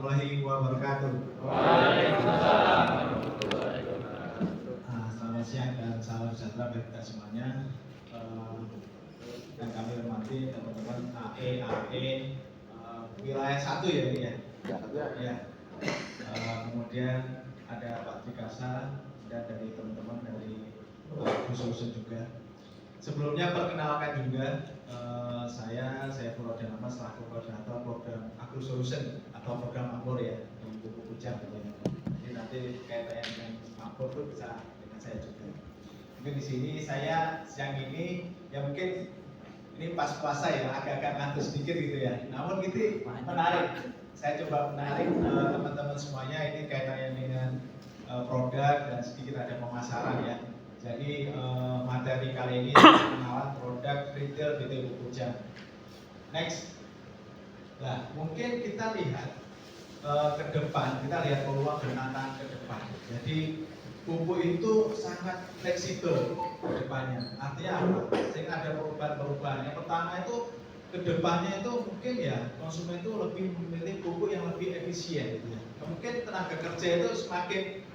warahmatullahi wabarakatuh. Waalaikumsalam warahmatullahi wabarakatuh. Selamat siang dan salam sejahtera bagi kita semuanya. Dan kami hormati teman-teman AE wilayah 1 ya ini ya. Ya. Kemudian ada Pak Trikasa dan dari teman-teman dari AgriSolution juga. Sebelumnya perkenalkan juga saya Purwodya Nama selaku koordinator program AgriSolution atau program Makmur ya di Pupuk Kujang. Jadi nanti kaitannya dengan Makmur itu bisa dengan saya juga. Mungkin di sini saya siang ini ya mungkin ini pas puasa ya agak-agak ngantuk sedikit gitu ya. Namun gitu menarik. Saya coba menarik teman-teman semuanya ini kaitannya dengan produk dan sedikit ada pemasaran ya. Jadi materi kali ini pengenalan produk retail PT Pupuk Kujang. Next. Nah, mungkin kita lihat ke depan, kita lihat peluang dan tantangan ke depan. Jadi pupuk itu sangat fleksibel ke depannya. Artinya apa? Sehingga ada perubahan-perubahan. Yang pertama itu ke depannya itu mungkin ya konsumen itu lebih memilih pupuk yang lebih efisien gitu ya. Mungkin tenaga kerja itu semakin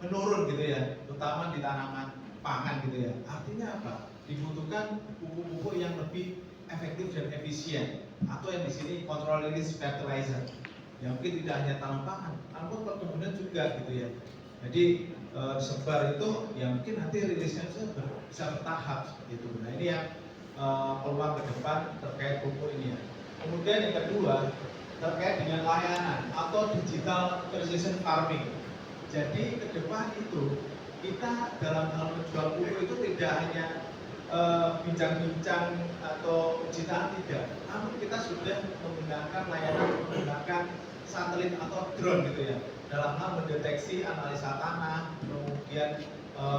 menurun gitu ya, terutama di tanaman pangan gitu ya. Artinya apa? Dibutuhkan pupuk-pupuk yang lebih efektif dan efisien atau yang di sini control release fertilizer. Ya mungkin tidak hanya tanaman pangan, namun perkebunan juga gitu ya. Jadi disebar itu ya mungkin nanti rilisnya bisa bertahap seperti itu. Nah ini yang peluang ke depan terkait pupuk ini ya. Kemudian yang kedua terkait dengan layanan atau digital precision farming. Jadi ke depan itu kita dalam hal menjual pupuk itu tidak hanya bincang-bincang atau pencitraan tidak, namun kita sudah menggunakan layanan menggunakan satelit atau drone gitu ya dalam hal mendeteksi analisa tanah, kemudian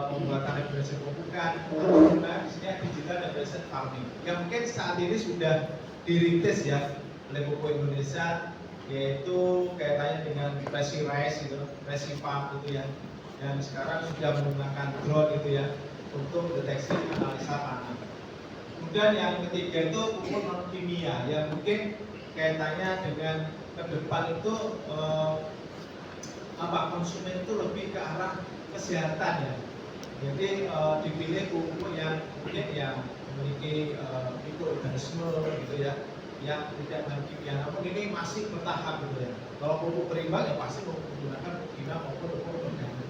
pembuatan regulasi pemupukan, atau di sini digital regulation farming yang mungkin saat ini sudah dirintis ya oleh Pupuk Indonesia, yaitu kaitannya dengan presi rice gitu, presi farm gitu ya. Dan sekarang sudah menggunakan drone gitu ya untuk deteksi analisa tanah. Kemudian yang ketiga itu pupuk non kimia yang mungkin kaitannya dengan ke depan itu konsumen itu lebih ke arah kesehatan ya. Jadi dipilih pupuk yang mungkin yang memiliki mikroorganisme gitu ya, yang tidak bahan kimia. Namun ini masih bertahap gitu ya. Kalau pupuk berimbang ya pasti menggunakan pupuk kimia maupun pupuk organik.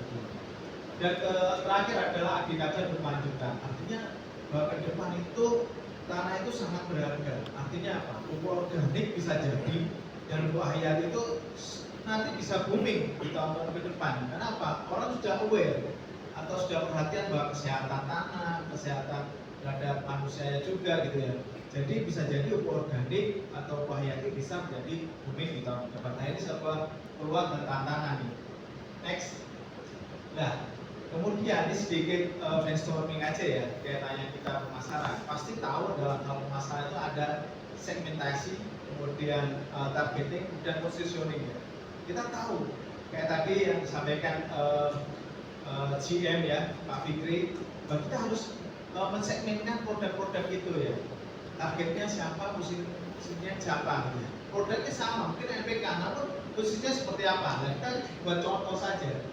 Dan terakhir adalah agrikultur berkelanjutan. Artinya bahwa ke depan itu tanah itu sangat berharga. Artinya apa? Pupuk organik bisa jadi dan pupuk hayati itu nanti bisa booming di tahun-tahun ke depan. Karena apa? Orang sudah aware atau sudah perhatian bahwa kesehatan tanah, kesehatan terhadap manusia juga gitu ya. Jadi bisa jadi pupuk organik atau pupuk hayati bisa menjadi booming di tahun depan. Nah ini sebuah peluang dan tantangan nih. Next. Nah, kemudian ini sedikit brainstorming aja ya, kaitannya kita pemasaran. Pasti tahu dalam hal pemasaran itu ada segmentasi, kemudian targeting, dan positioning ya. Kita tahu, kayak tadi yang disampaikan GM ya, Pak Fikri, bahwa kita harus mensegmentkan produk-produk itu ya. Targetnya siapa, posisinya siapa gitu ya. Produknya sama, mungkin NPK, namun posisinya seperti apa? Nah, kita buat contoh saja.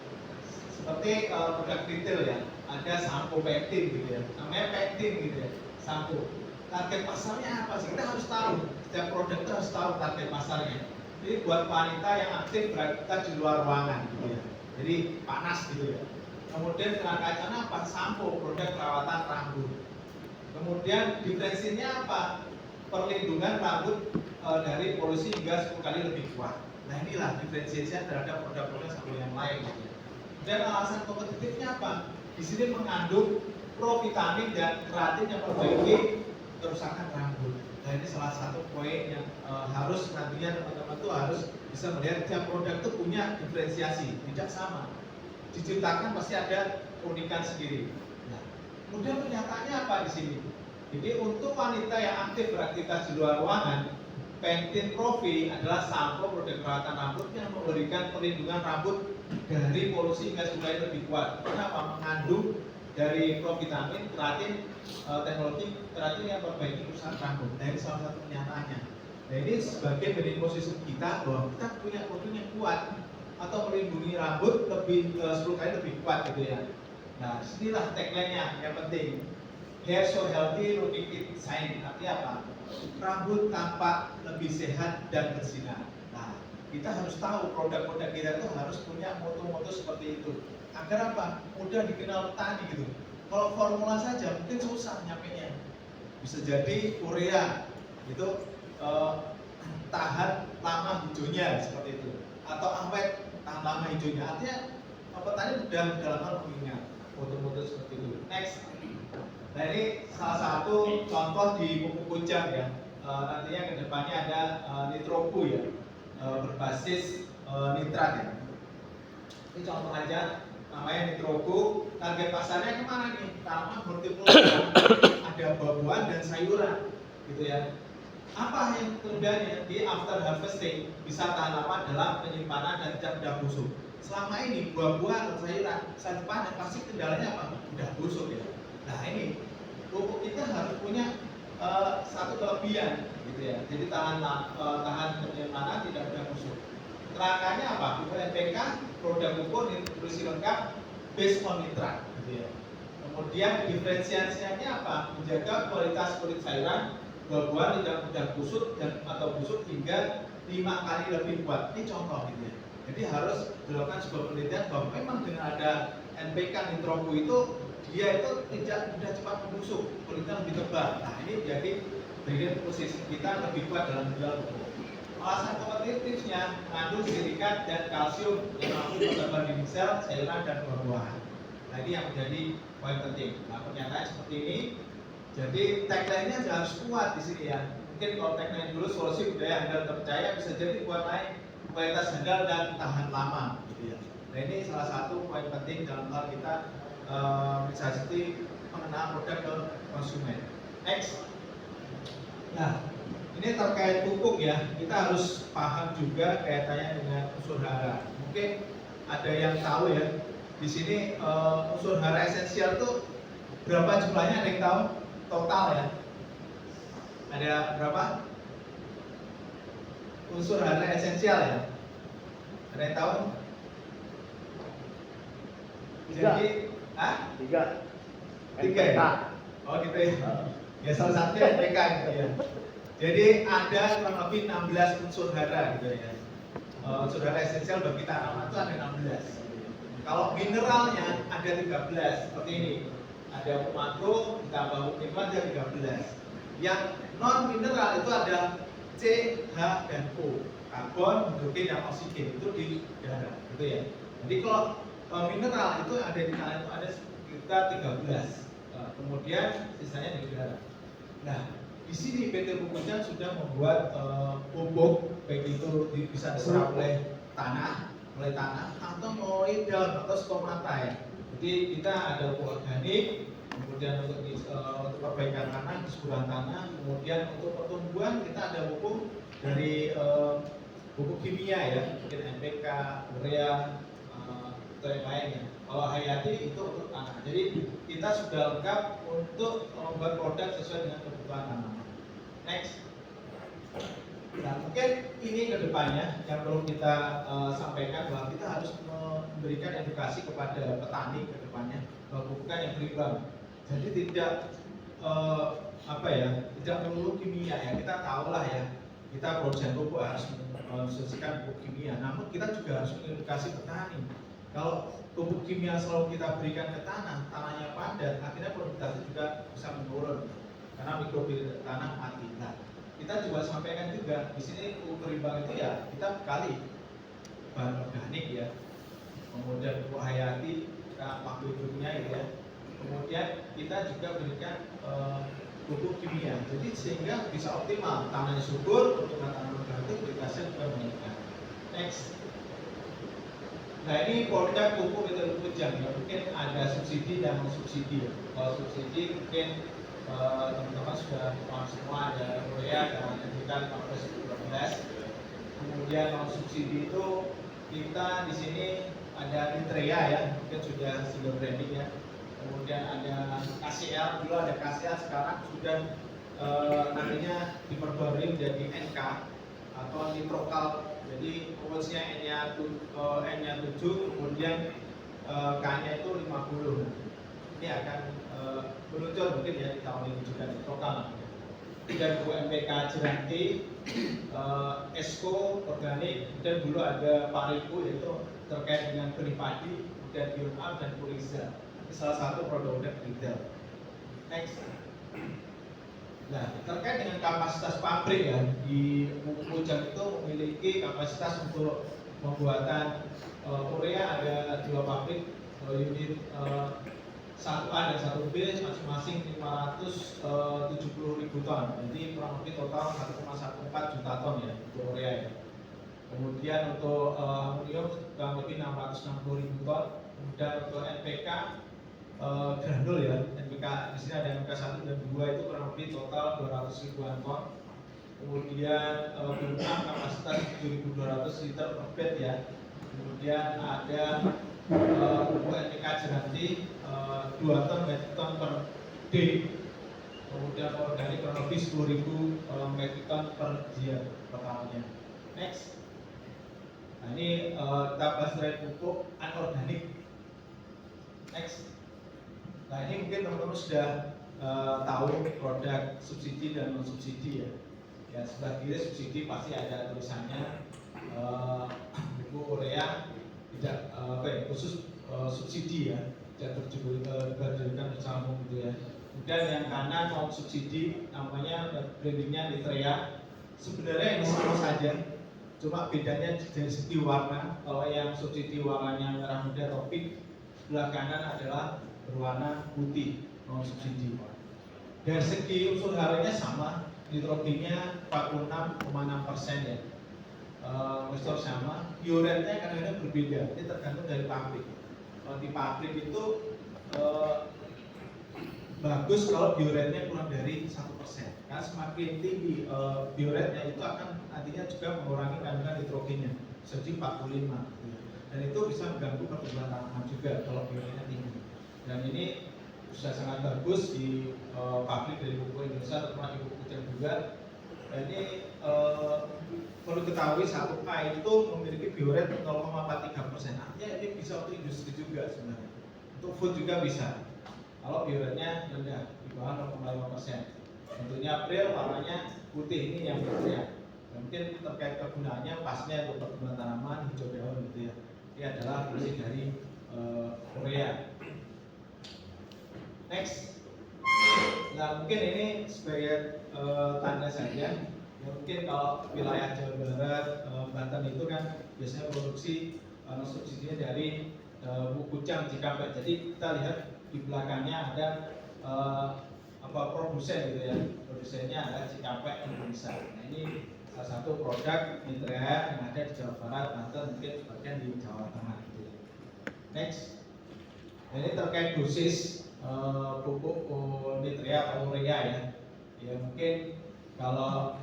Seperti produk retail ya, ada sampo pektin gitu ya, namanya pektin gitu ya, sampo. Target pasarnya apa sih? Kita harus tahu, setiap produk itu harus tahu target pasarnya. Jadi buat wanita yang aktif beraktivitas di luar ruangan gitu ya, jadi panas gitu ya. Kemudian kerangkanya apa? Sampo, produk perawatan rambut. Kemudian diferensinya apa? Perlindungan rambut dari polusi hingga 10 kali lebih kuat. Nah inilah diferensiasinya terhadap produk-produk sampo yang lain gitu ya. Dan alasan kompetitifnya apa? Di sini mengandung provitamin dan keratin yang memperbaiki kerusakan rambut. Nah ini salah satu poin yang harus nantinya teman-teman tuh harus bisa melihat tiap produk itu punya diferensiasi, tidak sama. Diciptakan pasti ada keunikan sendiri. Nah, kemudian pernyataannya apa di sini? Jadi untuk wanita yang aktif beraktivitas di luar ruangan, Pantene Pro-V adalah sampo produk perawatan rambut yang memberikan perlindungan rambut dari polusi hingga 10 kali lebih kuat. Kenapa? Mengandung dari provitamin, keratin, teknologi keratin yang memperbaiki kerusakan rambut. Nah ini salah satu pernyataannya. Nah ini sebagai benefit posisi kita bahwa kita punya produk yang melindungi rambut lebih 10 kali lebih kuat gitu ya. Nah, inilah tagline-nya yang penting. Hair so healthy, looking it shine. Artinya apa? Rambut tampak lebih sehat dan bersinar. Nah, kita harus tahu produk-produk kita itu harus punya moto-moto seperti itu. Agar apa? Mudah dikenal petani gitu. Kalau formula saja mungkin susah nyampainya. Bisa jadi urea itu tahan lama hijaunya seperti itu, atau awet tahan lama hijaunya. Artinya petani mudah dalam hal mengingat foto-foto seperti itu. Next. Nah, ini salah satu contoh di pupuk kujang ya. Nantinya kedepannya ada nitroku ya, berbasis nitrat ya. Ini contoh aja, namanya nitroku. Target pasarnya kemana nih? Tanaman hortikultura, ada buah-buahan dan sayuran, gitu ya. Apa yang kelebihannya? Di after harvesting bisa tahan lama dalam penyimpanan dan tidak mudah busuk. Selama ini buah-buahan dan sayuran saat panen pasti kendalanya apa? Mudah busuk ya. Nah, ini pupuk kita harus punya satu kelebihan gitu ya. Jadi tahan penyimpanan, tidak mudah busuk. Kerangkanya apa? Pupuk NPK, produk pupuk nutrisi lengkap based on nitrat gitu ya. Kemudian diferensiasinya apa? Menjaga kualitas kulit sayuran, buah-buahan tidak mudah busuk dan atau busuk hingga 5 kali lebih kuat. Ini contoh gitu ya. Jadi harus dilakukan sebuah penelitian bahwa memang dengan ada NPK nitroku itu dia itu tidak mudah cepat membusuk, kulitnya lebih tebal. Nah, ini jadi berikan posisi kita lebih kuat dalam menjual pupuk. Alasan kompetitifnya mengandung silikat dan kalsium yang mampu menambah dinding sel, sayuran dan buah-buahan. Nah, ini yang menjadi poin penting. Nah, pernyataan seperti ini. Jadi tagline-nya harus kuat di sini ya. Mungkin kalau tagline dulu solusi budaya handal terpercaya, bisa jadi buat naik kualitas handal dan tahan lama gitu ya. Nah, ini salah satu poin penting dalam hal kita mensiasati pengenalan produk ke konsumen. Next. Nah, ini terkait pupuk ya, kita harus paham juga kaitannya dengan unsur hara. Mungkin ada yang tahu ya, di sini unsur hara esensial itu berapa jumlahnya, ada yang tahu? Total ya. Ada berapa? Unsur hara esensial ya. Ada yang tahu? Jadi, Tiga. ya? Oh gitu ya. Ya salah satunya NPK gitu ya. Jadi ada kurang lebih 16 unsur hara gitu ya. Unsur hara esensial bagi tanaman itu ada 16. Kalau mineralnya ada 13 seperti ini. Ada pupuk makro ditambah pupuk mikro ada 13. Yang non mineral itu ada C, H, dan O. Karbon, hidrogen, dan oksigen itu di darah gitu ya. Jadi kalau mineral itu ada di tanah itu ada sekitar 13. Kemudian sisanya di udara. Nah, di sini PT Pupuk Kujang sudah membuat pupuk baik itu bisa diserap oleh tanah atau melalui daun atau stomata ya. Jadi kita ada pupuk organik, kemudian untuk perbaikan tanah, kesuburan tanah, kemudian untuk pertumbuhan kita ada pupuk dari pupuk kimia ya, mungkin NPK, urea, atau yang lainnya. Kalau hayati itu untuk tanah. Jadi kita sudah lengkap untuk membuat produk sesuai dengan kebutuhan tanaman. Next. Nah, mungkin ini kedepannya yang perlu kita sampaikan bahwa kita harus memberikan edukasi kepada petani kedepannya bahwa pupuk yang berimbang. Jadi tidak tidak melulu kimia ya. Kita tahu lah ya, kita produsen pupuk harus mensubstitusikan pupuk kimia. Namun kita juga harus mengedukasi petani. Kalau pupuk kimia selalu kita berikan ke tanah, tanahnya padat, akhirnya produktivitas juga bisa menurun karena mikrobiola tanah mati. Nah, kita juga sampaikan juga di sini pupuk berimbang itu ya kita kali bahan organik ya, kemudian pupuk hayati, kita waktu hidupnya ya, kemudian kita juga berikan pupuk kimia. Jadi sehingga bisa optimal tanahnya subur, pertumbuhan tanaman produktif, kualitasnya juga meningkat. Next. Nah, ini produk pupuk PT Pupuk Kujang ya, mungkin ada subsidi dan non subsidi ya. Kalau subsidi mungkin teman-teman sudah paham semua, ada urea dan NPK 15-12. Kemudian non subsidi itu kita di sini ada Nitrea ya, mungkin sudah single branding ya. Kemudian ada KCL, dulu ada KCL, sekarang sudah nantinya diperbarui menjadi NK atau nitrokal Jadi pupusnya N-nya 7, kemudian K-nya itu 50. Ini akan muncul mungkin ya di tahun ini juga total. Dan buku MPK Jeranti, Esko organik, dan dulu ada Pariku yaitu terkait dengan benih padi, dan Biom dan Puriza. Ini salah satu produk retail. Next. Nah, terkait dengan kapasitas pabrik ya, di Kujang itu memiliki kapasitas untuk pembuatan urea ada 2 pabrik, unit 1A dan 1B masing-masing 570.000 ton. Jadi kurang lebih total 1,14 juta ton ya untuk urea ya. Kemudian untuk amonium kurang lebih 660.000 ton. Kemudian untuk NPK granul ya, NPK di sini ada NPK 1 dan 2 itu kurang lebih total 200 ribuan ton. Kemudian Biom kapasitas 7.200 liter per bed ya. Kemudian ada pupuk NPK Jeranti 2 ton metrik ton per D. Kemudian organik kurang lebih 10.000 metrik ton per dia per tahunnya. Next. Nah ini kita bahas terkait pupuk anorganik. Next. Nah ini mungkin teman-teman sudah tahu produk subsidi dan non subsidi ya. Ya sebelah kiri subsidi pasti ada tulisannya pupuk urea tidak khusus subsidi ya, tidak berjudulkan bersama gitu ya. Kemudian yang kanan non subsidi namanya brandingnya Nitrea. Sebenarnya ini sama saja, cuma bedanya dari segi warna. Kalau yang subsidi warnanya merah muda topik, sebelah kanan adalah berwarna putih non subsidi. Dari segi unsur harinya sama, nitrogennya 46,6% ya. Moisture sama, uretnya kadang-kadang berbeda, ini tergantung dari pabrik. Kalau di pabrik itu bagus kalau bioretnya kurang dari 1%, karena semakin tinggi bioretnya itu akan nantinya juga mengurangi kandungan nitrogennya, jadi 45, dan itu bisa mengganggu pertumbuhan tanaman juga kalau bioretnya tinggi. Dan ini sudah sangat bagus di pabrik dari pupuk Indonesia, terutama Ibu Kujang juga. Dan ini perlu ketahui 1K itu memiliki bioret 0,43%. Artinya ini bisa untuk industri juga sebenarnya, untuk food juga bisa. Kalau bioretnya rendah di bawah 0,5%. Bentuknya April, warnanya putih, ini yang berbeda. Mungkin terkait kegunaannya pasnya untuk pertumbuhan tanaman, hijau daun gitu ya. Ini adalah fungsi dari urea. Next. Nah mungkin ini sebagai tanda saja. Ya, mungkin kalau wilayah Jawa Barat, Banten itu kan biasanya produksi subsidinya dari Kujang Cikampek. Jadi kita lihat di belakangnya ada produsen gitu ya. Produsennya ada Cikampek Indonesia. Nah ini salah satu produk Nitrea yang ada di Jawa Barat, Banten, mungkin sebagian di Jawa Tengah gitu ya. Next. Nah, ini terkait dosis pupuk Nitrea atau urea ya. Ya mungkin kalau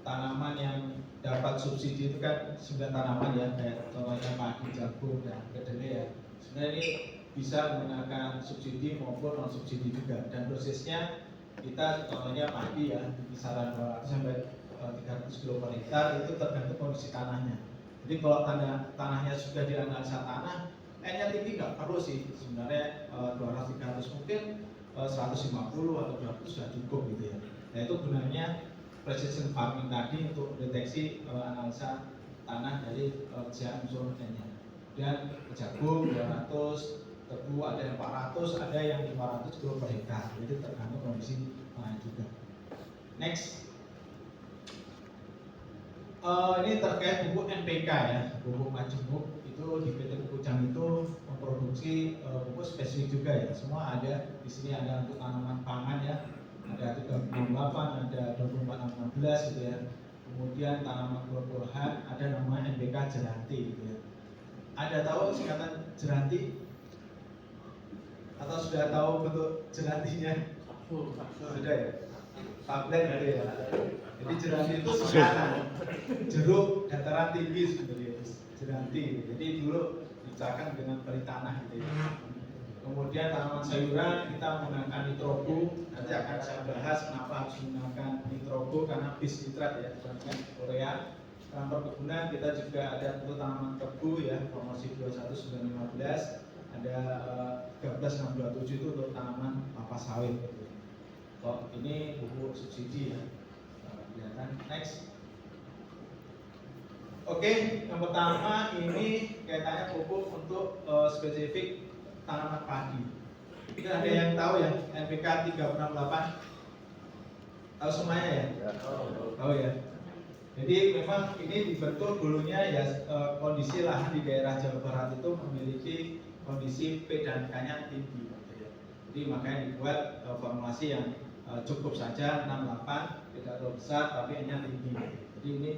tanaman yang dapat subsidi itu kan 9 tanaman ya, kayak contohnya padi, jagung, dan kedelai ya. Sebenarnya ini bisa menggunakan subsidi maupun non subsidi juga, dan dosisnya kita contohnya padi ya di kisaran 200 sampai 300 kilo per hektar, itu tergantung kondisi tanahnya. Jadi kalau tanahnya sudah dianalisa tanah, N-nya tinggi nggak perlu sih sebenarnya 200-300, mungkin 150 atau 200 sudah cukup gitu ya. Nah itu gunanya precision farming tadi untuk deteksi analisa tanah dari kejadian unsur N-nya. Dan jagung 200, tebu ada yang 400, ada yang 500 kilo per hektar. Jadi tergantung kondisi tanah juga. Next. Ini terkait pupuk NPK ya, pupuk majemuk itu di PT Kujang itu memproduksi pupuk spesifik juga ya. Semua ada di sini, ada untuk tanaman pangan ya, ada 38, ada 2416 gitu ya. Kemudian tanaman buah-buahan ada namanya NPK Jeranti gitu ya. Ada tahu singkatan Jeranti? Atau sudah tahu bentuk jerantinya? Sudah ya? Tablet gitu ya. Jadi jeranti itu singkatan jeruk dataran tinggi sebenarnya, jeranti. Jadi dulu dicakan dengan peri tanah gitu ya. Kemudian tanaman sayuran kita menggunakan nitrobu. Nanti akan saya bahas kenapa harus menggunakan nitrobu, karena bis nitrat ya, bukan urea. perkebunan kita juga ada untuk tanaman tebu ya, promosi 21915, ada 13627 itu untuk tanaman kapas sawit. Oh, ini pupuk subsidi ya. Kelihatan. Next. Oke, yang pertama ini kaitannya pupuk untuk spesifik tanaman padi. Kita ada yang tahu ya, NPK 368? Tahu semuanya ya? Tahu ya. Jadi memang ini dibentuk dulunya ya, kondisi lahan di daerah Jawa Barat itu memiliki kondisi P dan K-nya tinggi. Gitu ya. Jadi makanya dibuat formulasi yang cukup saja 68, tidak terlalu besar tapi N-nya tinggi. Jadi ini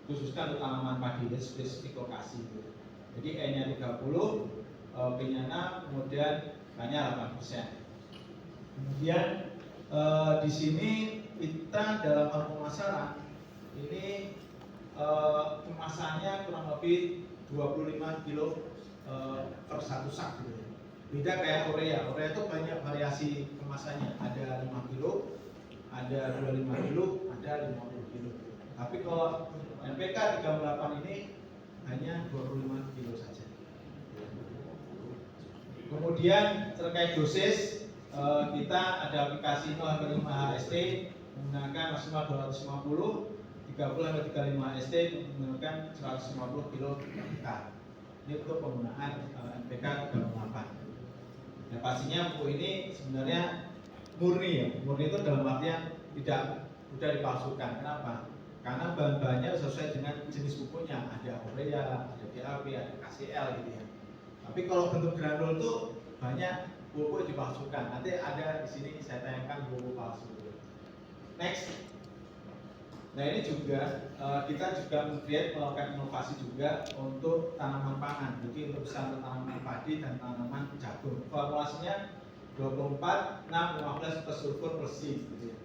khususnya untuk tanaman padi, spesifik lokasi. Gitu. Jadi N-nya 30, P-nya 6, kemudian K-nya 8%. Kemudian di sini kita dalam hal pemasaran ini kemasannya kurang lebih 25 kilo per satu sak gitu ya. Beda kayak urea. Urea itu banyak variasi kemasannya. Ada 5 kilo, ada 25 kilo, ada 50 kilo. Tapi kalau NPK 38 ini hanya 25 kilo saja. Kemudian terkait dosis, kita ada aplikasi 0-5 HST menggunakan maksimal 250, 30-35 ST menggunakan 150 kilo per hektar. Ini untuk penggunaan NPK 38. Ya pastinya pupuk ini sebenarnya murni ya. Murni itu dalam artian tidak mudah dipalsukan. Kenapa? Karena bahan-bahannya sesuai dengan jenis pupuknya. Ada urea, ada DAP, ada KCL gitu ya. Tapi kalau bentuk granul itu banyak pupuk dipalsukan. Nanti ada di sini saya tayangkan pupuk palsu. Next. Nah ini juga kita juga melakukan inovasi juga untuk tanaman pangan. Jadi untuk bisa untuk tanaman padi dan tanaman jagung. Formulasinya 24, 6, 15 per sulfur per C. Gitu ya.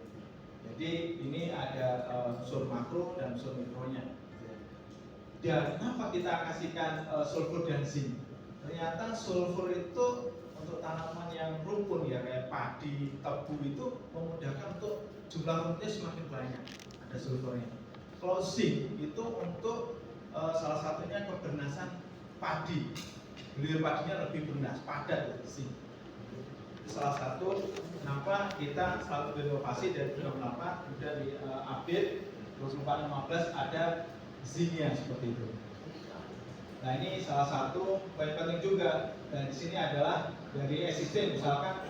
Jadi ini ada unsur makro dan unsur mikronya. Gitu ya. Dan kenapa kita kasihkan sulfur dan zinc? Ternyata sulfur itu untuk tanaman yang rumpun ya kayak padi, tebu itu memudahkan untuk jumlah rumputnya semakin banyak. Ada sulfurnya. Kalau zinc itu untuk salah satunya kebernasan padi. Belir padinya lebih bernas, padat zinc. Itu salah satu kenapa kita selalu berinovasi dari 28 kemudian di update 24-15 ada zinc-nya seperti itu. Nah ini salah satu poin penting juga. Dan di sini adalah dari existing misalkan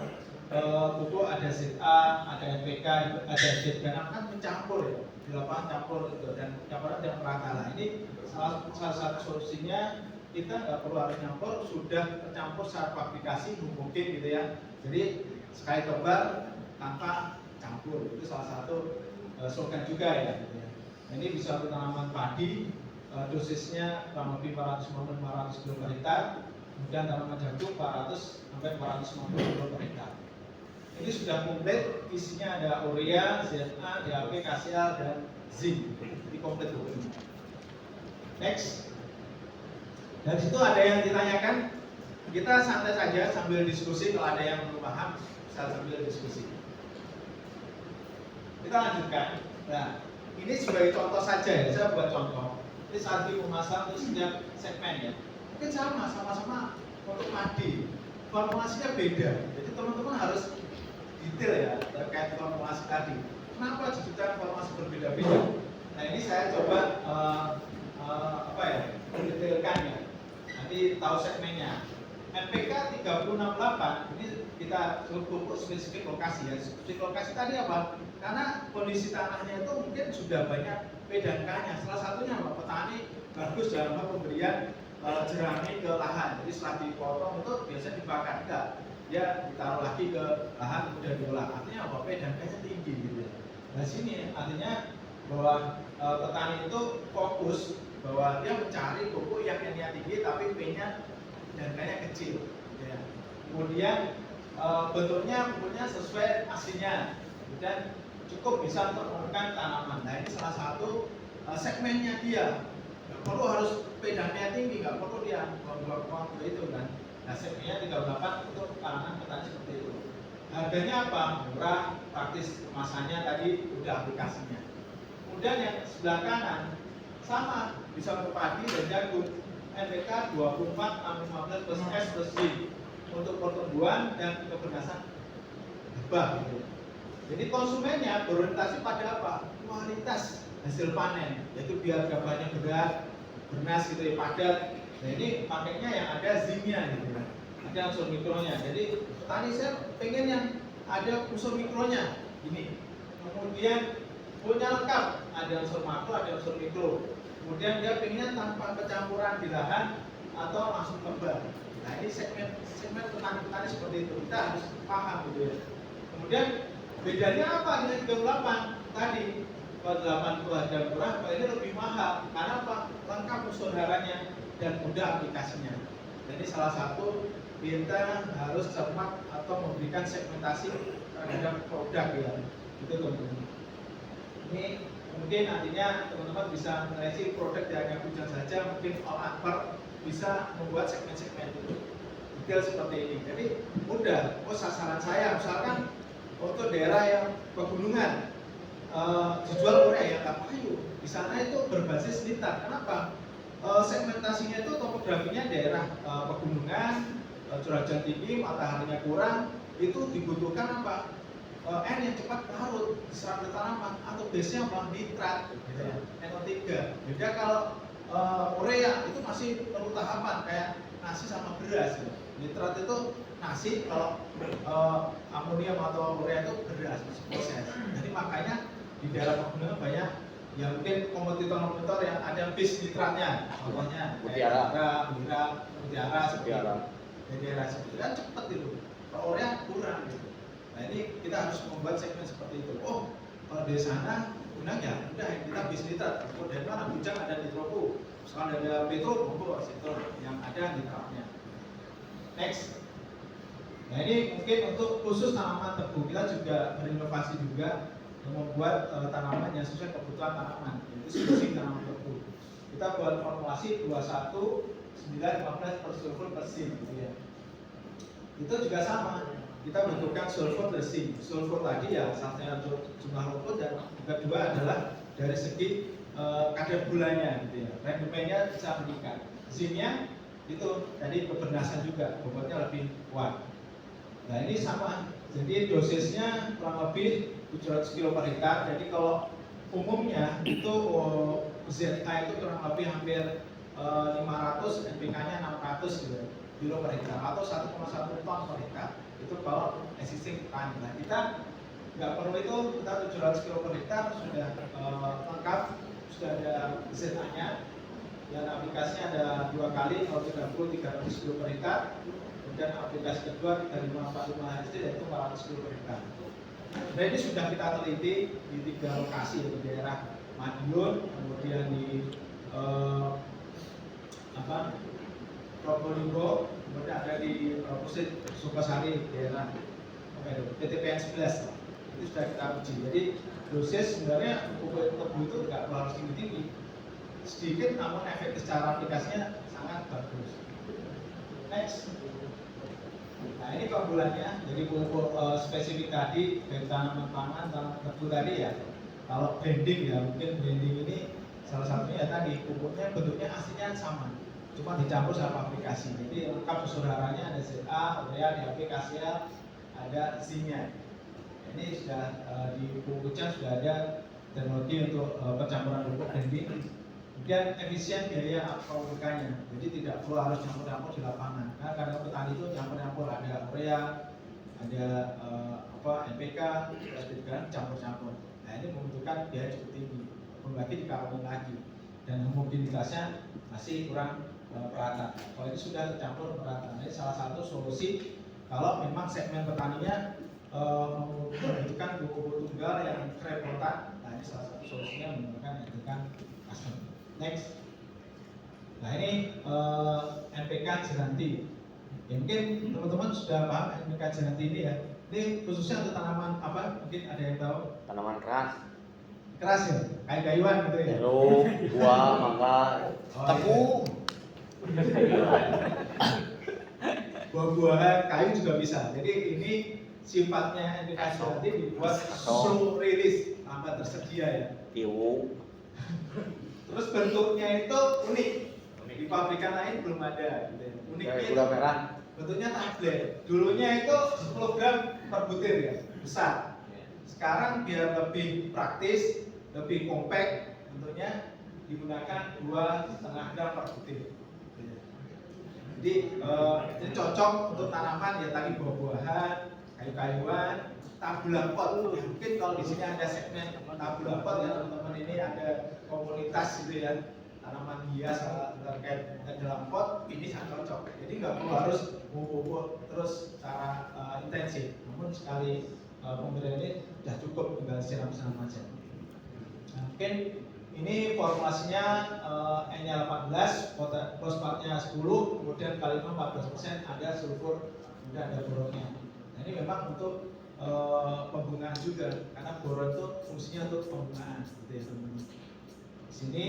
pupuk ada ZA, ada NPK, ada Z dan kan mencampur ya, di lapangan campur gitu dan campuran yang merata. Nah ini salah satu solusinya kita nggak perlu harus nyampur, sudah tercampur secara fabrikasi mungkin gitu ya. Jadi sekali tebar tanpa campur itu salah satu slogan juga ya. Gitu ya. Nah, ini bisa untuk tanaman padi. Dosisnya kurang lebih 450-500 kg per hektar, kemudian tanaman jagung 400-450 kg per hektar. Ini sudah komplit, isinya ada urea, ZA, DAP, KCL, dan zinc. Ini komplit bukunya. Next. Dari situ ada yang ditanyakan, kita santai saja sambil diskusi. Kalau ada yang belum paham, bisa sambil diskusi. Kita lanjutkan. Nah, ini sebagai contoh saja ya, saya buat contoh. Ini strategi pemasaran untuk setiap segmen ya. Mungkin sama-sama untuk padi. Formulasinya beda. Jadi teman-teman harus detail ya terkait formulasi tadi. Kenapa dibutuhkan formulasi berbeda-beda? Nah ini saya coba mendetailkan ya. Nanti tahu segmennya. NPK 368 ini kita pupuk spesifik lokasi ya. Spesifik lokasi tadi apa? Karena kondisi tanahnya itu mungkin sudah banyak P dan K-nya. Salah satunya apa? Petani bagus dalam hal pemberian jerami ke lahan. Jadi setelah dipotong itu biasanya dibakar enggak. Dia ditaruh lagi ke lahan kemudian diolah. Artinya apa? P dan K-nya tinggi gitu ya. Nah sini artinya bahwa petani itu fokus bahwa dia mencari pupuk yang N-nya tinggi tapi P-nya dan K-nya kecil. Gitu ya. Kemudian bentuknya pupuknya sesuai aslinya dan cukup bisa untuk menggunakan tanaman. Nah ini salah satu segmennya dia. Nggak perlu harus P dan K tinggi, nggak perlu dia buang itu kan. Nah segmennya 38 untuk tanaman petani seperti itu. Harganya apa? Murah, praktis kemasannya tadi udah aplikasinya. Kemudian yang sebelah kanan sama, bisa untuk padi dan jagung. NPK 24, 615 plus S plus Y untuk pertumbuhan dan keberdasan gabah gitu. Jadi konsumennya berorientasi pada apa? Kualitas hasil panen, yaitu biar gabahnya berat, bernas gitu ya, padat. Nah ini pakainya yang ada zinc-nya gitu ya, ada unsur mikronya. Jadi petani saya pengen yang ada unsur mikronya ini. Kemudian punya lengkap, ada unsur makro, ada unsur mikro. Kemudian dia pengennya tanpa kecampuran di lahan atau langsung kembang. Nah ini segmen petani-petani seperti itu, kita harus paham gitu ya. Kemudian bedanya apa dengan 38 tadi? Kalau 8 itu harga murah, kalau ini lebih mahal. Karena apa? Lengkap unsur haranya dan mudah aplikasinya. Jadi salah satu kita harus cermat atau memberikan segmentasi terhadap produk ya. Itu teman-teman. Ini mungkin nantinya teman-teman bisa menyeleksi produk yang hanya hujan saja, mungkin all akbar bisa membuat segmen-segmen itu detail seperti ini. Jadi mudah. Oh sasaran saya misalkan untuk daerah yang pegunungan dijual murah ya nggak payu. Di sana itu berbasis nitrat. Kenapa? Segmentasinya itu topografinya daerah pegunungan, curah hujan tinggi, mataharinya kurang, itu dibutuhkan apa? N yang cepat larut, diserap oleh tanaman, atau base-nya apa? Nitrat, gitu ya. NO3. Beda kalau urea itu masih perlu tahapan kayak nasi sama beras. Gitu. Nitrat itu nasi, kalau amonium atau urea itu beras, masih proses. Jadi makanya di daerah pegunungan banyak ya mungkin kompetitor-kompetitor yang ada base nitratnya, contohnya Mutiara, Mutiara seperti itu. Di daerah seperti itu kan cepat itu. Kalau urea kurang gitu. Nah ini kita harus membuat segmen seperti itu. Oh kalau di sana gunanya ya udah kita base nitrat. Kalau dari mana bujang ada nitroku, misalkan ada petro, monggo sektor yang ada nitratnya. Next. Nah ini mungkin untuk khusus tanaman tebu kita juga berinovasi juga membuat tanaman yang sesuai kebutuhan tanaman, yaitu spesies tanaman tebu. Kita buat formulasi 21 9 15 per sulfur per zinc gitu ya. Itu juga sama. Kita butuhkan sulfur dan zinc. Sulfur tadi ya satunya untuk jumlah rumput dan kedua adalah dari segi kadar gulanya gitu ya. Rendemennya bisa meningkat. Zincnya itu tadi kebernasan juga, bobotnya lebih kuat. Nah ini sama. Jadi dosisnya kurang lebih 700 kilo per hektar. Jadi kalau umumnya itu ZK itu kurang lebih hampir 500, NPK-nya 600 gitu, kilo per hektar atau 1,1 ton per hektar. Itu kalau existing petani. Nah kita nggak perlu itu, kita 700 kilo per hektar sudah lengkap, sudah ada ZK-nya. Dan aplikasinya ada 2 kali, kalau 30 300 kilo per hektar. Kemudian aplikasi kedua 3545 HD yaitu 400 kilo per hektar. Nah ini sudah kita teliti di 3 lokasi, di daerah Madiun, kemudian di Probolinggo, kemudian ada di Pusit Sukasari, daerah PTPN 11. Itu sudah kita uji. Jadi dosis sebenarnya pupuk tebu itu nggak harus tinggi-tinggi, sedikit namun efek secara aplikasinya sangat bagus. Next. Nah ini keunggulannya, jadi pupuk spesifik tadi dari tanaman pangan, tanaman tebu tadi ya. Kalau blending ya, mungkin blending ini salah satunya ya tadi pupuknya bentuknya aslinya sama, cuma dicampur sama aplikasi. Jadi lengkap unsur haranya, ada ZA, urea, DAP, KCl, ada zinc-nya. Ini sudah di pupuk hujan sudah ada teknologi untuk percampuran pupuk blending. Kemudian efisien biaya pemupukannya, jadi tidak perlu harus campur-campur di lapangan. Karena kadang petani itu campur-campur, ada urea, ada NPK, campur-campur. Nah ini membutuhkan biaya cukup tinggi, membagi dikarbonin lagi, dan homogenitasnya masih kurang merata. Kalau ini sudah tercampur merata, ini salah satu solusi kalau memang segmen petaninya membutuhkan pupuk tunggal yang kerepotan. Nah ini salah satu solusinya menggunakan custom. Next. Nah ini NPK Jeranti. Ya, mungkin teman-teman sudah paham NPK Jeranti ini ya. Ini khususnya untuk tanaman apa? Mungkin ada yang tahu? Tanaman keras. Keras ya, kayak kayuan gitu ya. Jeruk, buah, mangga, tebu. Buah-buahan, kayu juga bisa. Jadi ini sifatnya NPK Jeranti dibuat slow release, lambat tersedia ya. Tiwu. Terus bentuknya itu unik. Di pabrikan lain belum ada. Gitu ya. Uniknya Kayak gula merah. bentuknya tablet. Dulunya itu 10 gram per butir ya, besar. Sekarang biar lebih praktis, lebih compact, bentuknya digunakan 2,5 gram per butir. Jadi ini cocok untuk tanaman ya tadi buah-buahan, kayu-kayuan, tabula pot. Ya, mungkin kalau di sini ada segmen tabula pot ya teman-teman, ini ada komunitas gitu ya, tanaman hias terkait dalam pot, ini sangat cocok. Jadi nggak perlu harus pupuk terus secara intensif, namun sekali pemberian ini sudah cukup, tinggal siram-siram aja. Nah, mungkin ini formulasinya N-nya 18, fosfatnya 10, kemudian kalium 14%, ada sulfur, kemudian ada boronnya. Nah, ini memang untuk pembungaan juga, karena boron itu fungsinya untuk pembungaan, gitu ya teman-teman. Di sini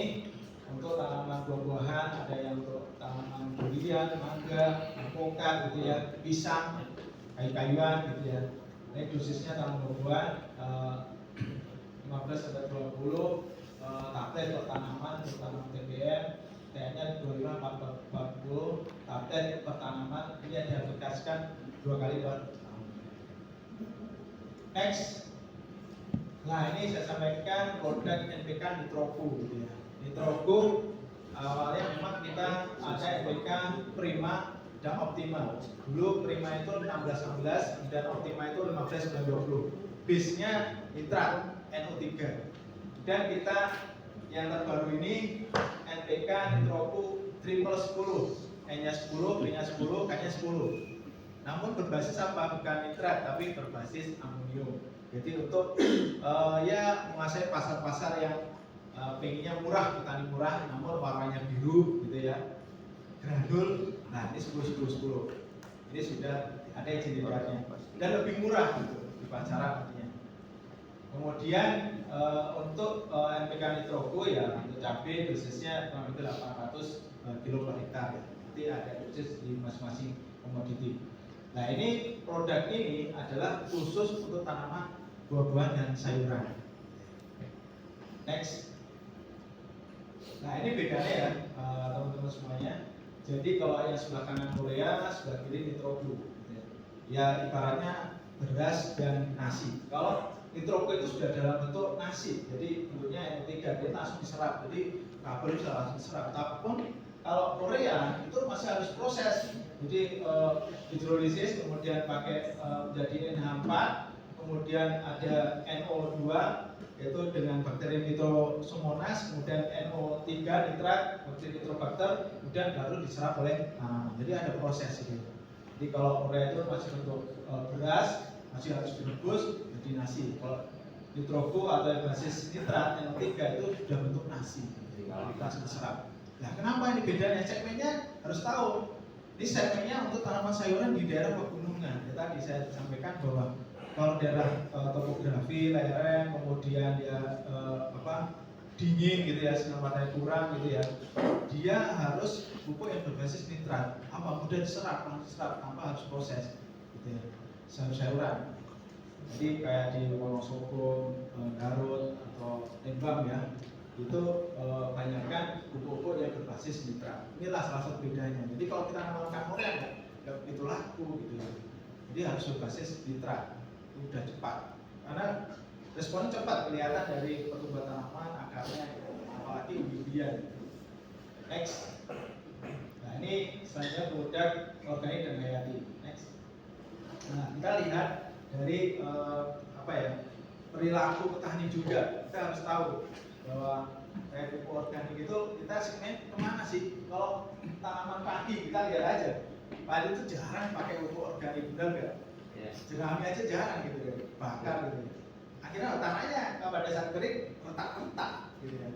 untuk tanaman buah-buahan ada yang untuk tanaman durian, mangga, alpukat, gitu ya, pisang, kayu-kayuan, gitu ya. Ini dosisnya tanaman buah-buahan 15 sampai 20 tablet per tanaman untuk tanaman TBM, TN-nya 25-40 tablet per tanaman, ini yang diaplikasikan 2 kali per tahun. Next, nah ini saya sampaikan produk NPK Nitroku, gitu ya. Nitroku awalnya memang kita ada NPK Prima dan Optima. Dulu Prima itu 16-16 dan Optima itu 15-20. Base-nya nitrat NO3. Dan kita yang terbaru ini NPK Nitroku triple 10, N-nya 10, B-nya 10, K-nya 10. Namun berbasis apa? Bukan nitrat, tapi berbasis amonium. Jadi untuk ya menguasai pasar-pasar yang pengennya murah, petani murah, namun warnanya biru, gitu ya. Granul, nah ini 10-10-10. Ini sudah ada izin edarnya dan lebih murah gitu di pasaran artinya. Kemudian untuk NPK Nitroku ya untuk cabai dosisnya kurang lebih 800 kilo per hektar ya. Nanti ada dosis di masing-masing komoditi. Nah ini produk ini adalah khusus untuk tanaman buah-buahan dan sayuran. Next. Nah ini bedanya ya teman-teman semuanya. Jadi kalau yang sebelah kanan Korea, sebelah kiri Nitroku. Ya ibaratnya beras dan nasi. Kalau Nitroku itu sudah dalam bentuk nasi, jadi bentuknya NO3, dia langsung diserap, jadi kabel bisa langsung diserap. Tapi kalau Korea itu masih harus proses, jadi hidrolisis, kemudian pakai jadi NH4, kemudian ada NO2, yaitu dengan bakteri Phytosomonas, kemudian NO3 nitrat, bakteri Nitrobacter, kemudian baru diserap oleh tanaman. Jadi ada proses ini. Jadi kalau Korea itu masih bentuk beras, masih harus direbus jadi nasi. Kalau Nitroku atau basis nitrat NO3 itu sudah bentuk nasi, langsung diserap. Nah, kenapa ini bedanya? Segmennya harus tahu. Ini segmennya untuk tanaman sayuran di daerah pegunungan. Ya, tadi saya sampaikan bahwa kalau daerah topografi lereng, kemudian dia dingin gitu ya, sinar matahari kurang gitu ya, dia harus pupuk yang berbasis nitrat. Apa mudah diserap, langsung diserap tanpa harus proses gitu ya. Sayur-sayuran. Jadi kayak di Wonosobo, Garut atau Lembang ya, itu banyakkan pupuk-pupuk yang berbasis nitrat. Inilah salah satu bedanya. Jadi kalau kita menanamkan Korea nggak begitu laku gitu ya. Jadi harus berbasis nitrat, udah cepat. Karena responnya cepat, kelihatan dari pertumbuhan tanaman, akarnya, apalagi bibian. Next. Nah ini selanjutnya produk organik dan hayati. Next. Nah kita lihat dari perilaku petani juga. Kita harus tahu bahwa kayak pupuk organik itu kita segmen kemana sih? Kalau tanaman padi kita lihat aja, padi itu jarang pakai pupuk organik, benar nggak? Jerami aja jarang gitu ya, bakar gitu. Akhirnya tanahnya pada saat kering retak-retak gitu ya.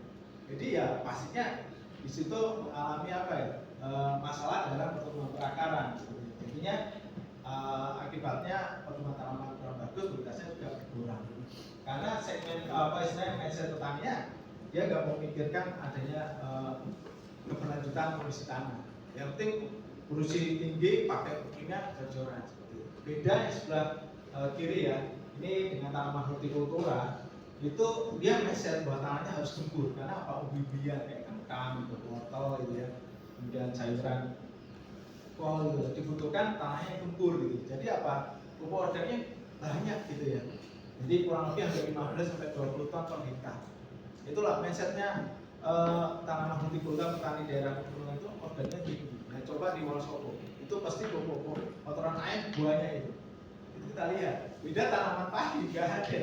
Jadi ya pastinya di situ mengalami masalah dalam pertumbuhan perakaran. Jadinya akibatnya pertumbuhan tanaman kurang bagus, kualitasnya juga kurang. Karena segmen mindset petaninya dia nggak memikirkan adanya keberlanjutan produksi tanah. Yang penting produksi tinggi pakai pupuknya jor-joran seperti itu. Beda yang sebelah kiri ya, ini dengan tanaman hortikultura itu dia mindset bahwa tanahnya harus gembur karena apa, ubi-ubian kayak kentang gitu, wortel gitu ya, kemudian sayuran kol gitu, dibutuhkan tanahnya yang gembur gitu. Jadi apa, pupuk organik banyak gitu ya, jadi kurang lebih hampir 15 sampai 20 ton per hektar. Itulah mindsetnya tanaman hortikultura petani daerah pegunungan itu organiknya tinggi. Nah, coba di Wonosobo itu pasti pupuk kotoran ayam buahnya itu kita lihat beda tanaman padi nggak ada,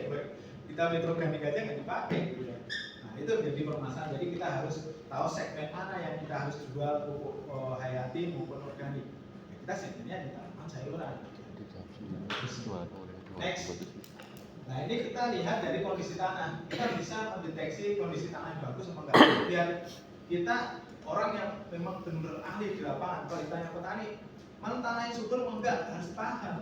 kita metroorganik aja nggak dipakai gitu ya. Nah itu menjadi permasalahan, jadi kita harus tahu segmen mana yang kita harus jual pupuk hayati maupun organik ya, kita segmennya di tanaman sayuran. Next. Nah ini kita lihat dari kondisi tanah, kita bisa mendeteksi kondisi tanah yang bagus apa enggak biar kita orang yang memang benar ahli di lapangan. Kalau ditanya petani mana tanah yang subur apa enggak, harus paham.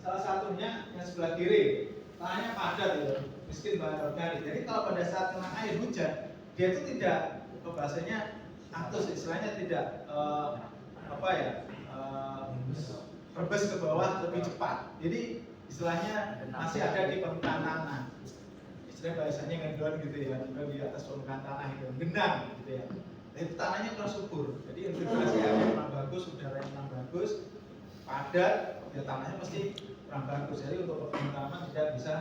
Salah satunya yang sebelah kiri, tanahnya padat ya, miskin bahan organik. Jadi kalau pada saat kena air hujan, dia itu tidak, bahasanya atus, istilahnya tidak rebes ke bawah lebih cepat. Jadi istilahnya masih ada di permukaan tanah. Istilah bahasanya ngendon gitu ya, di atas permukaan tanah itu, gendang gitu ya. Itu tanahnya kurang subur. Jadi infiltrasi air kurang bagus, udara yang kurang bagus, padat, ya tanahnya pasti kurang bagus. Jadi untuk perkembangan tanaman tidak bisa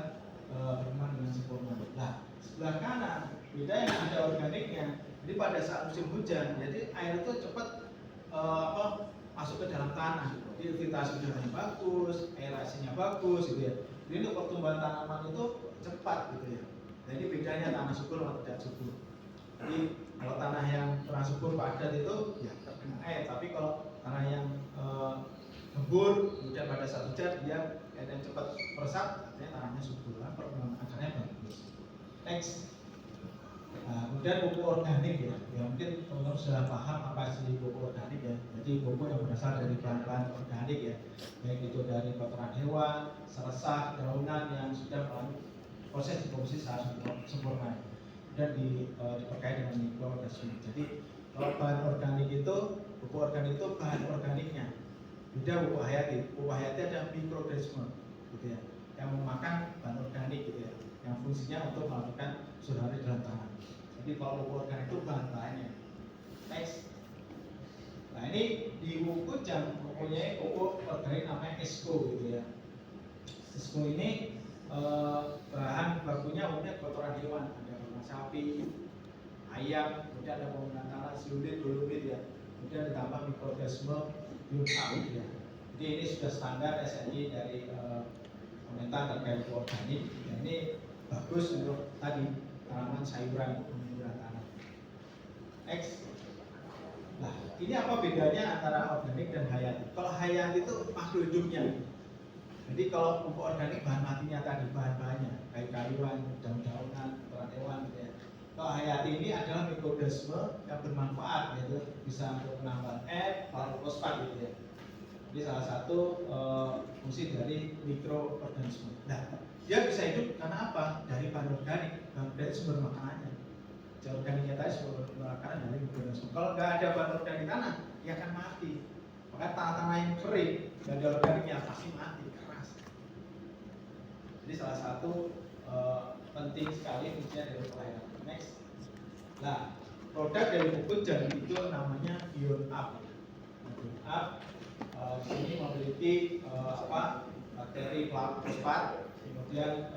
berkembang dengan sempurna. Nah, sebelah kanan beda yang ada organiknya. Jadi pada saat musim hujan, jadi air itu cepat masuk ke dalam tanah. Jadi filtrasi udaranya bagus, aerasinya bagus gitu ya. Jadi untuk pertumbuhan tanaman itu cepat gitu ya. Jadi bedanya tanah subur atau tidak subur. Jadi kalau tanah yang kurang subur padat itu ya terkena air, tapi kalau tanah yang gembur kemudian pada saat hujan dia yang cepat meresap, artinya tanahnya subur, perkembangan akarnya bagus. Next. Nah, kemudian pupuk organik ya, mungkin teman-teman sudah paham apa sih pupuk organik ya. Jadi pupuk yang berasal dari bahan-bahan organik ya, baik itu dari kotoran hewan, seresap, daunan yang sudah melalui proses dikomposisi secara sempurna dan diperkaya dengan mikroorganisme. Jadi kalau bahan organik itu, pupuk organik itu bahan organiknya. Beda pupuk hayati. Pupuk hayati ada mikroorganisme gitu ya, yang memakan bahan organik gitu ya, yang fungsinya untuk melakukan surari dalam tanah. Jadi kalau pupuk organik itu bahan-bahannya. Next. Nah ini di buku yang mempunyai pupuk organik namanya ESCO gitu ya. ESCO ini bahan bakunya umumnya kotoran hewan, ada kotoran sapi, ayam, kemudian ada penggunaan tanah, siulit, dolomit ya, kemudian ditambah mikroorganisme biota gitu ya. Jadi ini sudah standar SNI dari komentar terkait pupuk organik. Ya, ini bagus untuk tadi tanaman sayuran tanah. X. Nah, ini apa bedanya antara organik dan hayati? Kalau hayati itu makhluk hidupnya. Jadi kalau pupuk organik bahan matinya tadi, bahan-bahannya kayak kayuan, daun-daunan, kotoran hewan gitu ya. Kalau hayati ini adalah mikroorganisme yang bermanfaat, yaitu bisa untuk penambahan fosfat gitu ya. Jadi salah satu fungsi dari mikroorganisme. Nah, dia bisa hidup karena apa? Dari bahan organik. Bahan organik sumber makanannya. Bahan organiknya tadi sumber makanan dari mikroorganisme. Kalau nggak ada bahan organik tanah, dia akan mati. Maka tanah-tanah yang kering, nggak ada organiknya pasti mati, keras. Jadi salah satu penting sekali fungsinya dari pelayanan. Next. Nah, produk dari pupuk jadi itu namanya BionUp. BionUp ini memiliki bakteri pelapis fosfat, kemudian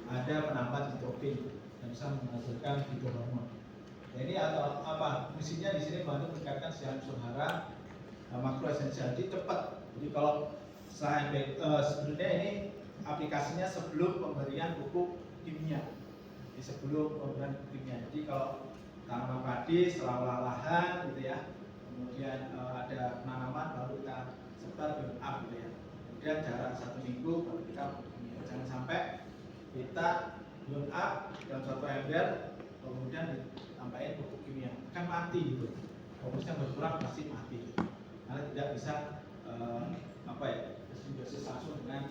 ada penambat nitrogen yang bisa menghasilkan fitohormon. Jadi atau apa? Fungsinya di sini bantu meningkatkan siaran unsur hara, makro esensial, jadi cepat. Jadi kalau sebenarnya ini aplikasinya sebelum pemberian pupuk kimia. Jadi sebelum pemberian pupuk kimia. Jadi kalau tanaman padi setelah olah lahan gitu ya, kemudian ada penanaman baru kita sebar BionUp gitu ya. Kemudian jarak 1 minggu baru kita pupuk kimia. Jangan sampai kita BionUp dalam satu ember kemudian ditambahin pupuk kimia, kan mati gitu. Fokusnya berkurang pasti mati. Karena tidak bisa dosis langsung dengan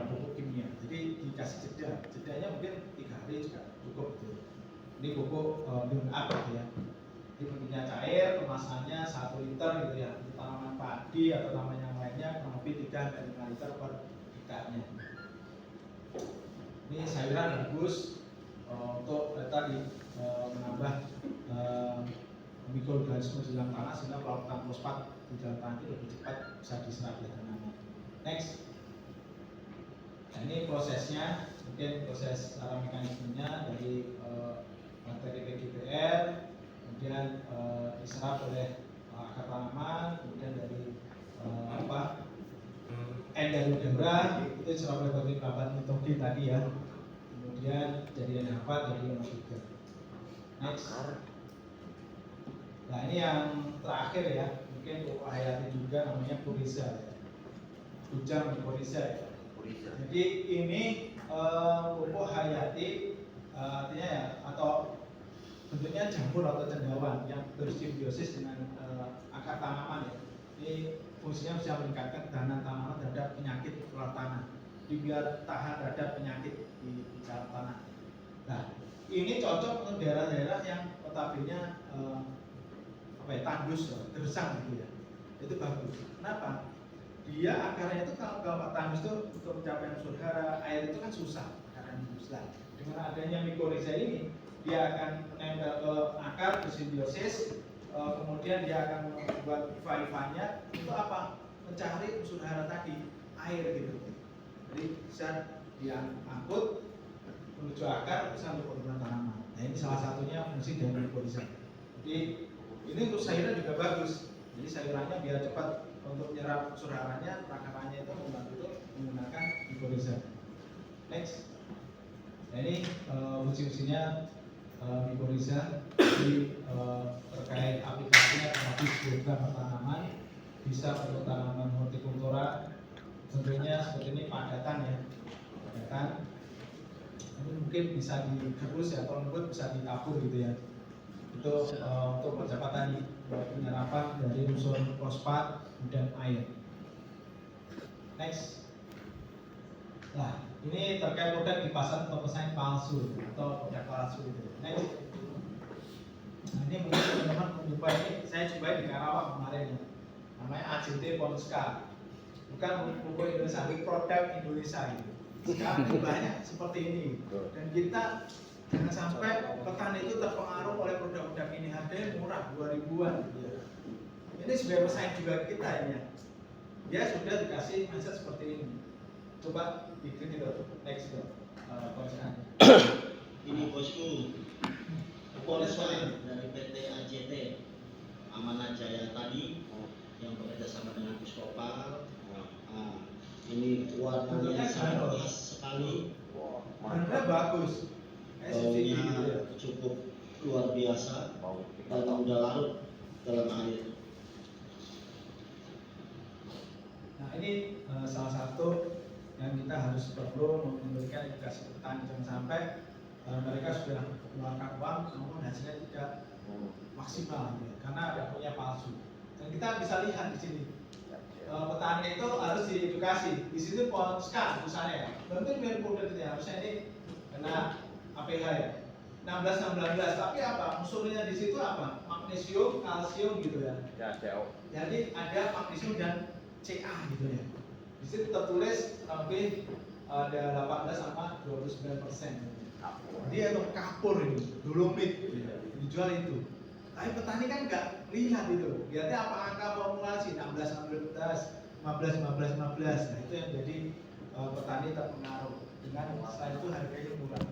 pupuk kimia. Jadi dikasih jedanya mungkin 3 hari juga cukup gitu. Ini pupuk BionUp gitu ya. Jadi bentuknya cair, kemasannya 1 liter gitu ya. Untuk tanaman padi atau tanaman yang lainnya kurang lebih 3 dan 5 liter per hektarnya. Ini sayuran bagus untuk tadi menambah mikroorganisme di dalam tanah sehingga pelarutan fosfat di dalam tanah itu lebih cepat bisa diserap oleh tanaman. Next. Nah, ini prosesnya, mungkin proses cara mekanismenya dari bakteri PGPR, kemudian diserap oleh akar tanaman, kemudian dari Endoderma itu diserap oleh bakteri babat nitogen tadi ya, kemudian jadi NH4 jadi NO3. Next. Nah ini yang terakhir ya, mungkin pupuk hayati juga namanya Purisa ya. Kujang Purisa ya. Jadi ini pupuk hayati artinya ya, atau bentuknya jamur atau cendawan yang bersimbiosis dengan akar tanaman ya. Ini fungsinya bisa meningkatkan ketahanan tanaman terhadap penyakit ular tanah. Jadi biar tahan terhadap penyakit di dalam tanah. Nah, ini cocok untuk daerah-daerah yang notabene tandus, gersang gitu ya. Itu bagus. Kenapa? Dia akarnya itu kalau tandus itu untuk mencapai unsur hara, air itu kan susah karena susah. Dengan adanya mikoriza ini, dia akan menempel ke akar bersimbiosis, kemudian dia akan membuat iva-ivanya itu apa? Mencari unsur hara tadi, air gitu. Jadi bisa diangkut menuju akar bisa untuk pertumbuhan tanaman. Nah ini salah satunya fungsi dari mikoriza. Jadi ini untuk sayuran juga bagus. Jadi sayurannya biar cepat untuk menyerap unsur haranya, akarnya itu membantu itu menggunakan mikoriza. Next. Nah ini fungsi-fungsinya mikoriza. Jadi terkait aplikasinya tadi program tanaman bisa untuk tanaman hortikultura. Tentunya seperti ini padatan ya, padatan. Ini mungkin bisa digerus ya, kalau lembut bisa ditabur gitu ya. Itu untuk percepatan penyerapan dari unsur fosfat dan air. Next. Nah, ini terkait produk di pasar atau pesaing palsu atau produk palsu itu. Next. Nah, ini mungkin teman-teman mencoba ini, saya coba di Karawang kemarin ya. Namanya AJT Ponska. Bukan pupuk Indonesia, tapi produk Indonesia ini. Sekarang ini banyak seperti ini. Dan kita jangan sampai petani itu terpengaruh oleh produk-produk ini, harganya murah 2000-an gitu ya. Ini sebagai pesaing juga kita ini. Dia sudah dikasih mindset seperti ini. Coba ikuti dulu, next dulu. Ini bosku, Polska dari PT AJT Amanah Jaya tadi yang bekerja sama dengan Biskopal. Ini warnanya sangat khas sekali. Warnanya bagus. Baunya cukup luar biasa dan udah larut dalam air. Nah ini salah satu yang kita harus perlu memberikan edukasi petani, jangan sampai mereka sudah mengeluarkan uang namun hasilnya tidak maksimal gitu, karena ada punya palsu. Dan kita bisa lihat di sini petani itu harus diedukasi. Di sini Ponska misalnya ya, tentu mirip produk itu harusnya ini kena APH ya, 16-19, tapi apa? Unsurnya di situ apa? Magnesium, kalsium gitu ya. Jadi ada magnesium dan Ca gitu ya. Di situ tertulis lebih ada 18 sama 29%. Dia itu kapur itu, dolomit gitu ya. Dijual itu. Tapi petani kan nggak lihat itu. Lihatnya apa angka formulasi 16-19, 15-15-15. Nah itu yang jadi petani terpengaruh. Dengan setelah itu harganya murah.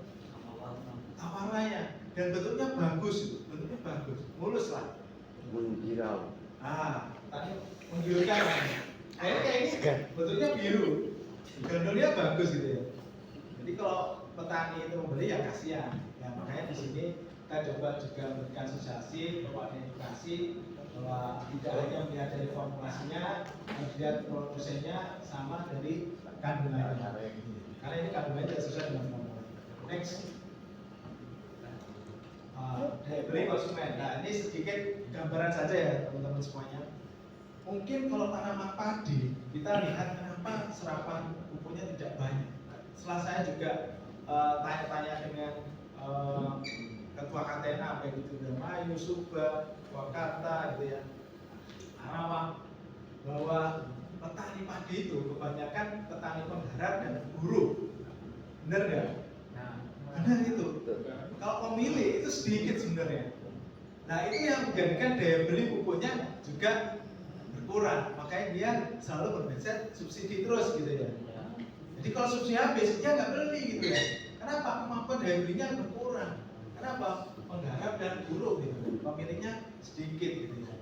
Warnanya dan bentuknya bagus, bentuknya bagus, mulus lah. Menggirau. Tadi menggiurkan. Akhirnya kayak ini bentuknya biru, gandulnya bagus gitu ya. Jadi kalau petani itu membeli ya kasihan. Ya makanya di sini kita coba juga memberikan sosialisasi, bahwa edukasi, bahwa tidak hanya melihat dari formulasinya, melihat produsennya sama dari kandungannya. Karena ini kandungannya tidak sesuai dengan formula. Next. Daya beli konsumen. Nah ini sedikit gambaran saja ya teman-teman semuanya. Mungkin kalau tanaman padi kita lihat kenapa serapan pupuknya tidak banyak. Setelah saya juga tanya-tanya dengan ketua Katena baik itu Mayu, Subah, Wakarta gitu ya, Karawang, bahwa petani padi itu kebanyakan petani penggarap dan buruh. Bener nggak? Nah itu yang menjadikan daya beli pupuknya juga berkurang, makanya dia selalu berbeda subsidi terus gitu ya. Jadi kalau subsidi habis dia nggak beli gitu ya. Kenapa? Kemampuan daya belinya berkurang. Kenapa? Penggarap dan buruh gitu, pemiliknya sedikit gitu ya.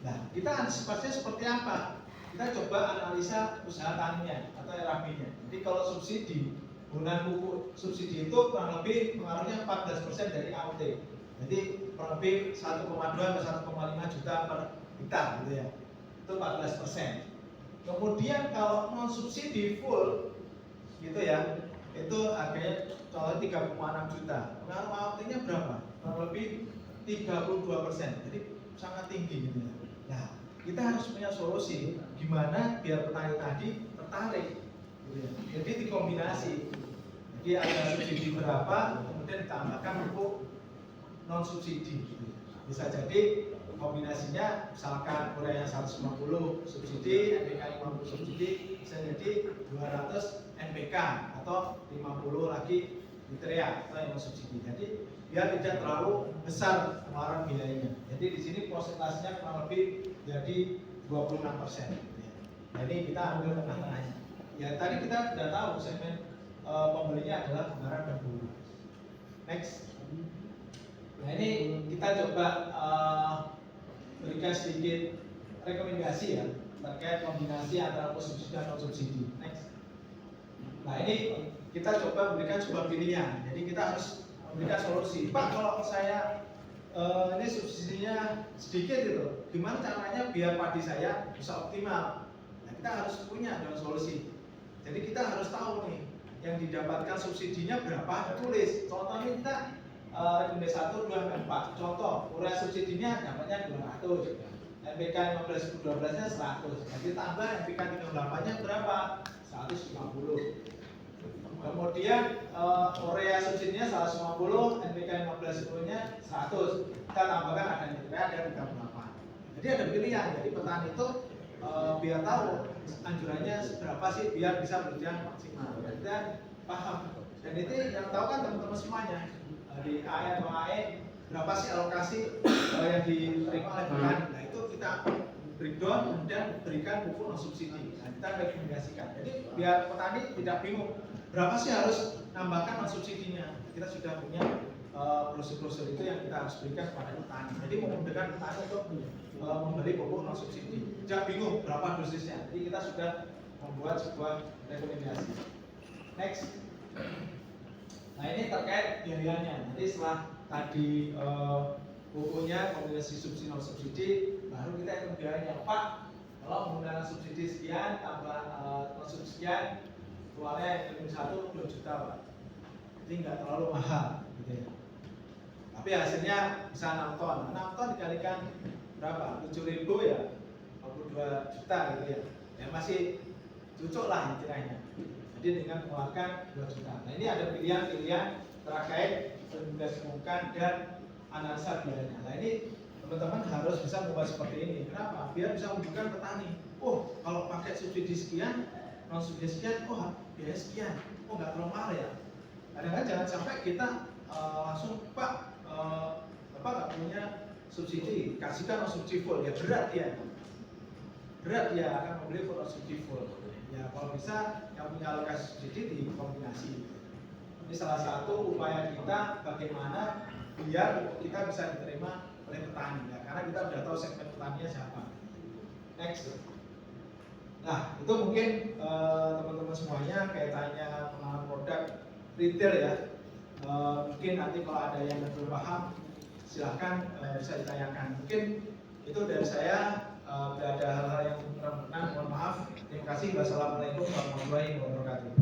Nah kita antisipasinya seperti apa? Kita coba analisa usaha taninya atau RAB-nya. Jadi kalau subsidi penggunaan pupuk subsidi itu kurang lebih pengaruhnya 14% dari AUT. Jadi kurang lebih 1,2 sampai 1,5 juta per hektar gitu ya. Itu 14%. Kemudian kalau non subsidi full gitu ya, itu harganya contohnya 3,6 juta. Pengaruh AUT-nya berapa? Kurang lebih 32%. Jadi sangat tinggi gitu ya. Nah, kita harus punya solusi gimana biar petani tadi tertarik gitu ya. Jadi dikombinasi. Jadi ada subsidi berapa, kemudian ditambahkan pupuk non subsidi gitu. Bisa jadi kombinasinya misalkan urea 150 subsidi, NPK 50 subsidi, bisa jadi 200 NPK atau 50 lagi urea atau yang non subsidi. Jadi biar tidak terlalu besar pengeluaran biayanya. Jadi di sini persentasenya kurang lebih jadi 26%. Nah ini kita ambil tengah-tengahnya. Ya tadi kita sudah tahu segmen pembelinya adalah penggarap dan buruh. Next. Nah ini kita coba berikan sedikit rekomendasi ya terkait kombinasi antara subsidi dan non subsidi. Next. Nah ini kita coba berikan sebuah pilihan. Jadi kita harus memberikan solusi. Pak, kalau saya ini subsidinya sedikit gitu, gimana caranya biar padi saya bisa optimal? Nah, kita harus punya dong solusi. Jadi kita harus tahu nih yang didapatkan subsidinya berapa, ditulis. Contohnya kita rekomendasi 1, 2, 4. Contoh, urea subsidinya dapatnya 200, NPK 15-12 nya 100. Jadi tambah NPK 38 nya berapa? 150. Kemudian urea subsidinya 150, NPK 15 nya 100. Kita tambahkan ada NPK ada 38. Jadi ada pilihan. Jadi petani itu biar tahu anjurannya berapa sih biar bisa berjalan maksimal. Kita paham. Dan itu yang tahu kan teman-teman semuanya di AE atau AE berapa sih alokasi yang diterima oleh petani. Nah itu kita breakdown kemudian berikan pupuk non subsidi. Nah, kita rekomendasikan. Jadi biar petani tidak bingung berapa sih harus nambahkan non subsidinya. Kita sudah punya prosedur itu yang kita harus berikan kepada petani. Jadi memudahkan petani untuk membeli pupuk non subsidi. Jangan bingung berapa dosisnya. Jadi kita sudah membuat sebuah rekomendasi. Next. Nah ini terkait biayanya. Jadi setelah tadi pupuknya kombinasi subsidi non subsidi, baru kita hitung biayanya. Pak, kalau menggunakan subsidi sekian tambah non subsidi sekian, keluarnya yang 1 2 juta Pak. Jadi nggak terlalu mahal gitu ya. Tapi hasilnya bisa 6 ton. 6 ton dikalikan berapa? 7.000 ya, 42 juta gitu ya. Ya masih cocok lah istilahnya. Jadi dengan mengeluarkan 2 juta. Nah ini ada pilihan-pilihan terkait rekomendasikan dan analisa biayanya. Nah ini teman-teman harus bisa membuat seperti ini. Kenapa? Biar bisa menunjukkan petani. Oh kalau pakai subsidi sekian, non subsidi sekian, oh biaya sekian. Oh nggak terlalu mahal ya. Kadang-kadang jangan sampai kita langsung Pak, Bapak nggak punya subsidi, kasihkan non subsidi full. Ya berat ya. Berat ya akan membeli non subsidi full. Ya kalau bisa yang punya alokasi subsidi dikombinasi. Ini salah satu upaya kita bagaimana biar kita bisa diterima oleh petani ya, karena kita sudah tahu segmen petaninya siapa. Next. Nah itu mungkin teman-teman semuanya kaitannya pengenalan produk retail ya. Mungkin nanti kalau ada yang belum paham silahkan bisa ditanyakan. Mungkin itu dari saya. Tidak ada hal-hal yang kurang berkenan, mohon maaf. Terima kasih. Wassalamualaikum warahmatullahi wabarakatuh.